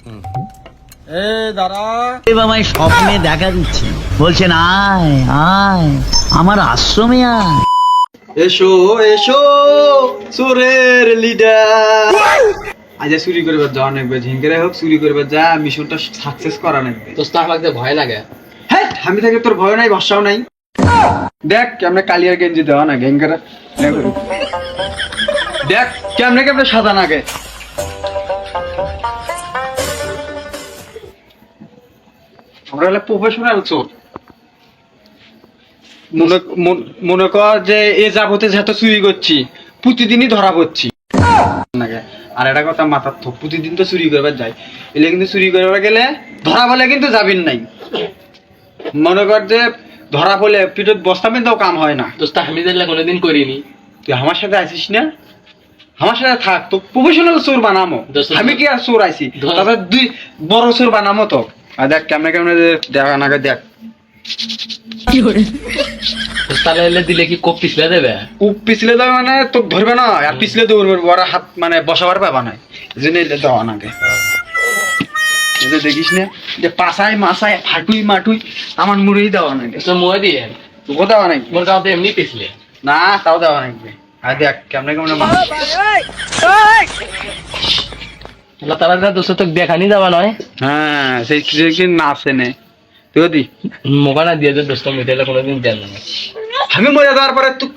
এ দাঁড়া, আমায় স্বপ্নে দেখা দিচ্ছে, বলছেন আয় আয় আমার আশ্রমে আয়। এসো এসো চোরের লিডার। আজ চুরি করবার যাওয়া নাকবে, ঝিঙ্গেরে হোক চুরি করবার যা, মিশনটা সাকসেস করা নাকবে। তো তার লাগতে ভয় লাগে। হ্যাঁ, আমি থাকি তোর ভয় নাই, ভরসাও নাই। দেখ কেমনে কালিয়ার গেঞ্জি দেওয়া না গেঙ্গারা, দেখ কেমনে কেমনে সাদা নাগে। আমরা হলে প্রফেশনাল চোর। মনে কর যে এ যাবতে যত চুরি করছি প্রতিদিনই ধরা পড়ছি। আর একটা কথা মাথার থোক, প্রতিদিন তো চুরি করবার যাই, এলে কিন্তু চুরি করবার গেলে ধরা বলে কিন্তু যাবিন নাই। মনে কর যে ধরা পড়লে পিঠত বস্তা মেনতেও কাম হয় না। দোস্ত আমি দেখলে কোনোদিন করিনি। তুই আমার সাথে আছিস না, আমার সাথে থাক, তো প্রফেশনাল চোর বানামো। আমি কি আর চোর আইছি, তাদের দুই বড় চোর বানামো তো। আর দেখ কেমনে কেমনে দেখা নাগে, দেখ তাহলে দিলে কি কোপ পিছলে দেবে? কুপ পিছলে দেবে মানে তো ধরবে না, আর পিছলে দৌড়বে, বড় হাত মানে বসাবার পাবা নাই, এই জন্য দেওয়া নাগে। এটা দেখিস না যে পাশায় মাসায় হাটুই মাটুই আমার মুড়েই দেওয়া নাগে। তো মই দিয়ে তোকে দেওয়া নাকি? মোর গাঁতে এমনি পিছলে না, তাও দেওয়া নাকি। আর দেখ কেমনে কেমনে তারা দোস্ত তো দেখানি যাওয়া নয়। হ্যাঁ, সেই কি নাচে নে তুই দি মোকানা দিয়ে যে দোস্ত মিটাইলে কোনোদিন দেন না। আমি মরে যাওয়ার পরে তুই,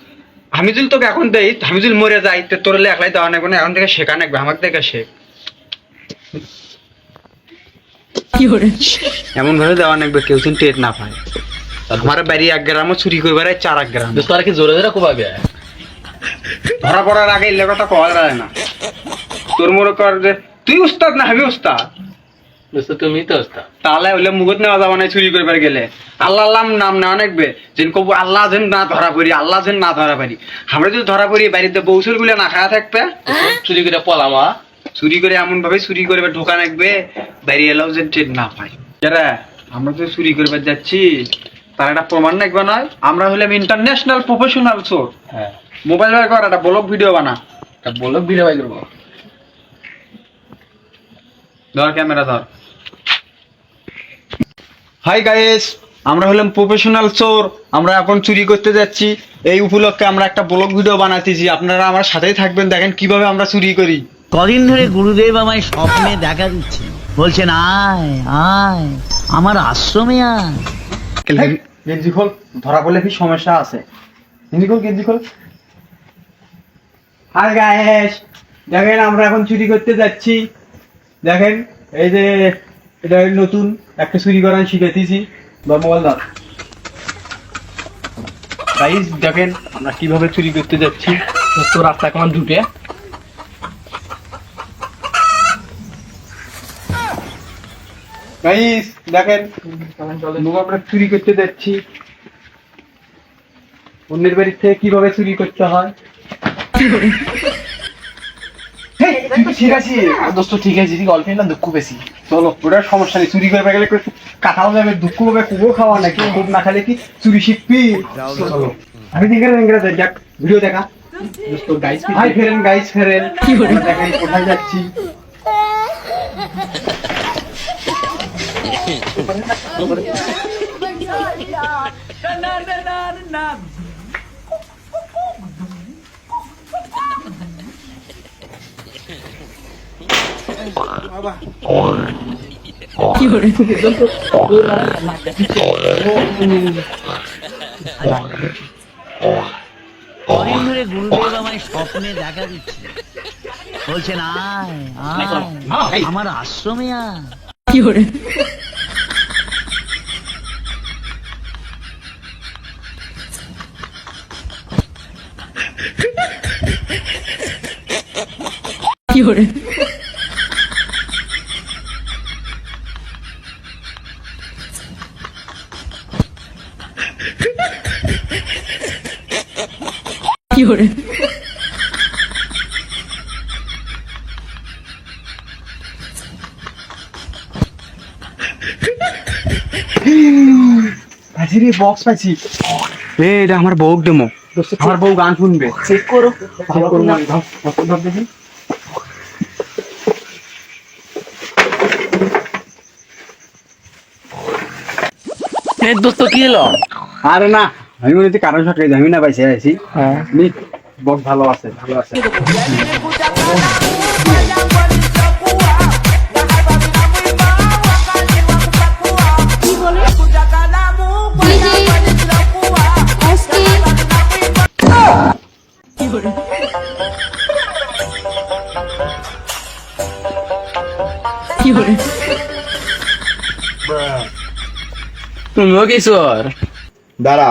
আমি যদি তোকে এখন দেই, আমি যদি মরে যাই তো তোর একলাই দেওয়া নাকবে না, এখন থেকে শেখা নাকবে, আমার থেকে শেখ। এমন ভাবে দেওয়া নাকবে কেউ যেন টের না পায়। আমার বাড়ি 1 গ্রামও চুরি করবার 4 গ্রাম। দোস্ত আর কি জোরে জোরে কোপাবে? ধরা পড়ার আগে এলে কথা কওয়া যায় না। তোর মনে কর যে তুই উস্তাদ না আমি উস্তাদ, দোস্ত তুমি তো ওস্তাদ। তাহলে হইলে মুগত নেওয়া যাবে না চুরি করবার গেলে। আল্লাহ আল্লাহ নাম নেওয়া নাকবে, যেন কব আল্লাহ যেন না ধরা পড়ি, আল্লাহ যেন না ধরা পারি। আমরা যদি ধরা পড়ি বাড়িতে বৌসুর গুলো না খাওয়া থাকবে, চুরি করে পলামা, চুরি করে এমন ভাবে চুরি করবে ঢোকা নাকবে বাইরে এলাও যেন টের না পাই। যারা আমরা তো চুরি করবার যাচ্ছি তার একটা প্রমাণ নাকবে নয়, আমরা হলাম ইন্টারন্যাশনাল প্রফেশনাল চোর। হ্যাঁ মোবাইল বের কর, একটা ব্লগ ভিডিও বানা। তা বলো বিলে ভাই করবো। ধর ক্যামেরা ধর। হাই গাইস, আমরা হলাম প্রফেশনাল চোর, আমরা এখন চুরি করতে যাচ্ছি। এই উপলক্ষে আমরা একটা ব্লগ ভিডিও বানাতেছি, আপনারা আমার সাথেই থাকবেন, দেখেন কিভাবে আমরা চুরি করি। কদিন ধরে গুরুদেব আমায় স্বপ্নে দেখা দিচ্ছে, বলছেন আয় আয় আমার আশ্রমে আয়। গেঞ্জি খোল, ধরা পড়লে কি সমস্যা আছে। গেঞ্জি খোল, গেঞ্জি খোল। হাই গাইস, দেখেন আমরা এখন চুরি করতে যাচ্ছি। দেখেন এই যে এটা নতুন একটা চুরি করা শিখাইতেছি, বা মোবাইল ধর। গাইস দেখেন আমরা কিভাবে চুরি করতে যাচ্ছি। দোস্ত রাস্তা কেমন ঢুকে গাইস দেখেন আমরা চুরি করতে যাচ্ছি। অন্যের বাড়ির থেকে কিভাবে চুরি করতে হয়। ঠিক আছে দোস্ত, ঠিক আছে, অল্প না দুঃখ বেশি। চলো, ওটার সমস্যা নেই। চুরি করবে গেলে কাঁথাও যাবে, দুঃখ হবে, কুকুর খাওয়া নাকি, খুব না খালে কি চুরি শিখবি। চলো আমি দেখ ভিডিও দেখা। হাই ফেরেন গাইস, ফেরেন দেখেন কোথায় যাচ্ছি। কদিন ধরে গুরুদেব আমায় স্বপ্নে দেখা দিচ্ছে, বলছেন আয় আয় আমার আশ্রমে আয়। পাইছি রে, বক্স পাইছি। এটা আমার বউ ডেমো, আমার বউ গান শুনবে। চেক করো দেখি এর দোস্ত কি এলো? আরে না, আমি মনে হচ্ছে কারণ সরকারি আমি না পাইছি আছি হ্যাঁ। বক ভালো আছে, ভালো আছে। তুমিও কিছু দাঁড়া